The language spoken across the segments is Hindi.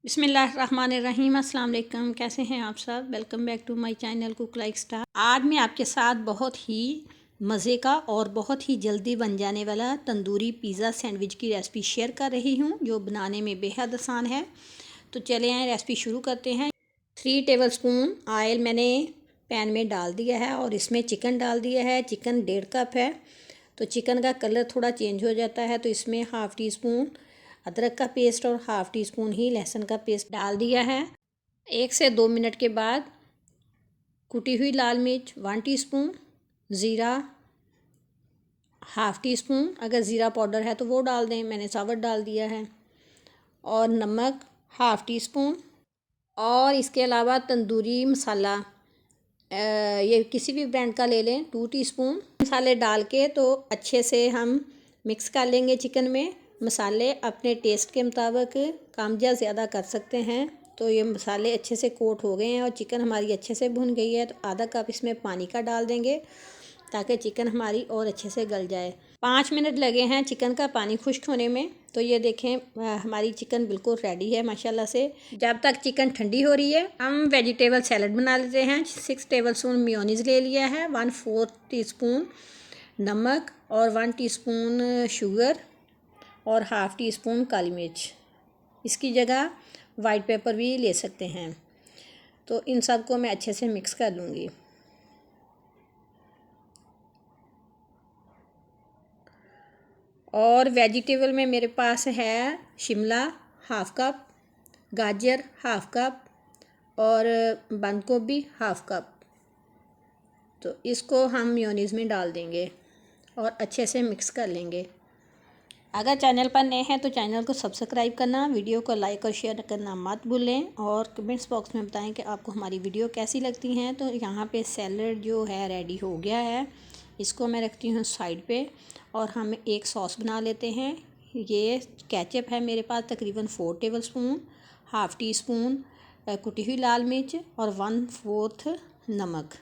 बिस्मिल्लाहिर्रहमानिर्रहीम। अस्सलाम वालेकुम। कैसे हैं आप सब? Welcome back to my channel Cook Like Star. आज मैं आपके साथ बहुत ही मज़े का और बहुत ही जल्दी बन जाने वाला तंदूरी पिज़्ज़ा सैंडविच की रेसिपी शेयर कर रही हूँ, जो बनाने में बेहद आसान है। तो चले आए रेसिपी शुरू करते हैं। 3 टेबलस्पून ऑयल मैंने पैन में डाल दिया है और इसमें चिकन डाल दिया है। चिकन 1.5 कप है। तो चिकन का कलर थोड़ा चेंज हो जाता है, तो इसमें हाफ़ टी स्पून अदरक का पेस्ट और हाफ़ टी स्पून ही लहसुन का पेस्ट डाल दिया है। 1 से 2 मिनट के बाद कुटी हुई लाल मिर्च 1 टीस्पून, ज़ीरा हाफ़ टी स्पून, अगर ज़ीरा पाउडर है तो वो डाल दें, मैंने साबुत डाल दिया है, और नमक हाफ़ टी स्पून। और इसके अलावा तंदूरी मसाला ये किसी भी ब्रांड का ले लें 2 टीस्पून। मसाले डाल के तो अच्छे से हम मिक्स कर लेंगे चिकन में। मसाले अपने टेस्ट के मुताबिक कम या ज़्यादा कर सकते हैं। तो ये मसाले अच्छे से कोट हो गए हैं और चिकन हमारी अच्छे से भुन गई है, तो आधा कप इसमें पानी का डाल देंगे ताकि चिकन हमारी और अच्छे से गल जाए। 5 मिनट लगे हैं चिकन का पानी खुश्क होने में। तो ये देखें हमारी चिकन बिल्कुल रेडी है माशाल्लाह से। जब तक चिकन ठंडी हो रही है हम वेजिटेबल सैलड बना लेते हैं। 6 टेबलस्पून मेयोनीज़ ले लिया है, 1/4 टीस्पून नमक और 1 टीस्पून शुगर और हाफ़ टी स्पून काली मिर्च। इसकी जगह वाइट पेपर भी ले सकते हैं। तो इन सब को मैं अच्छे से मिक्स कर लूँगी। और वेजिटेबल में मेरे पास है शिमला हाफ़ कप, गाजर हाफ़ कप और बंद गोभी हाफ़ कप। तो इसको हम मेयोनीज़ में डाल देंगे और अच्छे से मिक्स कर लेंगे। अगर चैनल पर नए हैं तो चैनल को सब्सक्राइब करना, वीडियो को लाइक और शेयर करना मत भूलें, और कमेंट्स बॉक्स में बताएं कि आपको हमारी वीडियो कैसी लगती हैं। तो यहाँ पे सैलड जो है रेडी हो गया है, इसको मैं रखती हूँ साइड पे और हम एक सॉस बना लेते हैं। ये केचप है मेरे पास तकरीबन 4 टेबलस्पून, हाफ़ टी स्पून कुटी हुई लाल मिर्च और 1/4 नमक,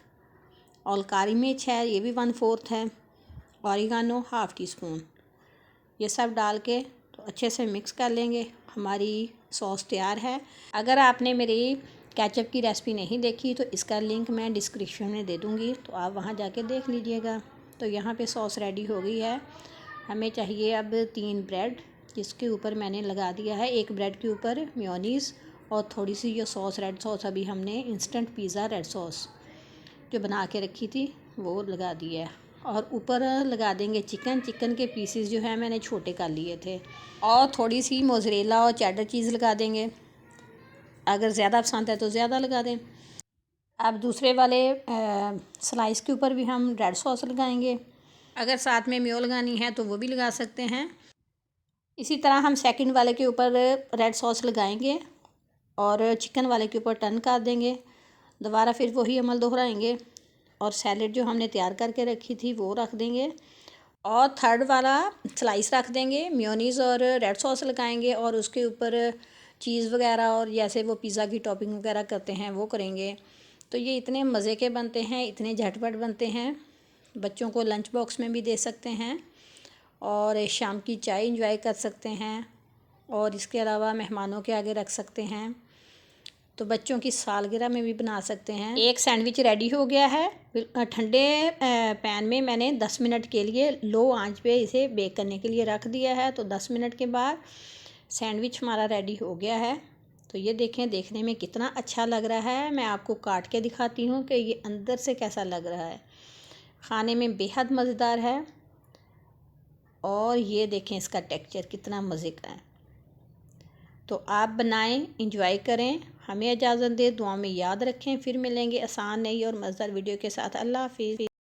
और काली मिर्च है ये भी 1/4 है, ऑरिगानो हाफ़ टी स्पून। ये सब डाल के तो अच्छे से मिक्स कर लेंगे। हमारी सॉस तैयार है। अगर आपने मेरी केचप की रेसिपी नहीं देखी तो इसका लिंक मैं डिस्क्रिप्शन में दे दूँगी, तो आप वहाँ जाके देख लीजिएगा। तो यहाँ पे सॉस रेडी हो गई है। हमें चाहिए अब 3 ब्रेड, जिसके ऊपर मैंने लगा दिया है एक ब्रेड के ऊपर मेयोनीज़ और थोड़ी सी ये सॉस रेड सॉस अभी हमने इंस्टेंट पिज़्ज़ा रेड सॉस जो बना के रखी थी वो लगा दी है, और ऊपर लगा देंगे चिकन के पीसेस जो है मैंने छोटे कर लिए थे, और थोड़ी सी मोज़रेला और चेडर चीज़ लगा देंगे। अगर ज़्यादा पसंद है तो ज़्यादा लगा दें। अब दूसरे वाले स्लाइस के ऊपर भी हम रेड सॉस लगाएंगे। अगर साथ में मेयो लगानी है तो वो भी लगा सकते हैं। इसी तरह हम सेकंड वाले के ऊपर रेड सॉस लगाएंगे और चिकन वाले के ऊपर टर्न कर देंगे। दोबारा फिर वही अमल दोहराएंगे और सैलेड जो हमने तैयार करके रखी थी वो रख देंगे, और थर्ड वाला स्लाइस रख देंगे, मेयोनीज़ और रेड सॉस लगाएंगे और उसके ऊपर चीज़ वगैरह और जैसे वो पिज़्ज़ा की टॉपिंग वगैरह करते हैं वो करेंगे। तो ये इतने मज़े के बनते हैं, इतने झटपट बनते हैं, बच्चों को लंच बॉक्स में भी दे सकते हैं और शाम की चाय इंजॉय कर सकते हैं, और इसके अलावा मेहमानों के आगे रख सकते हैं। तो बच्चों की सालगिरह में भी बना सकते हैं। एक सैंडविच रेडी हो गया है। ठंडे पैन में मैंने 10 मिनट के लिए लो आंच पे इसे बेक करने के लिए रख दिया है। तो 10 मिनट के बाद सैंडविच हमारा रेडी हो गया है। तो ये देखें, देखने में कितना अच्छा लग रहा है। मैं आपको काट के दिखाती हूँ कि ये अंदर से कैसा लग रहा है। खाने में बेहद मज़ेदार है, और ये देखें इसका टेक्सचर कितना मज़े का है। तो आप बनाएं, इंजॉय करें, हमें इजाज़त दें, दुआ में याद रखें। फिर मिलेंगे आसान नई और मज़ेदार वीडियो के साथ। अल्लाह हाफ़िज़।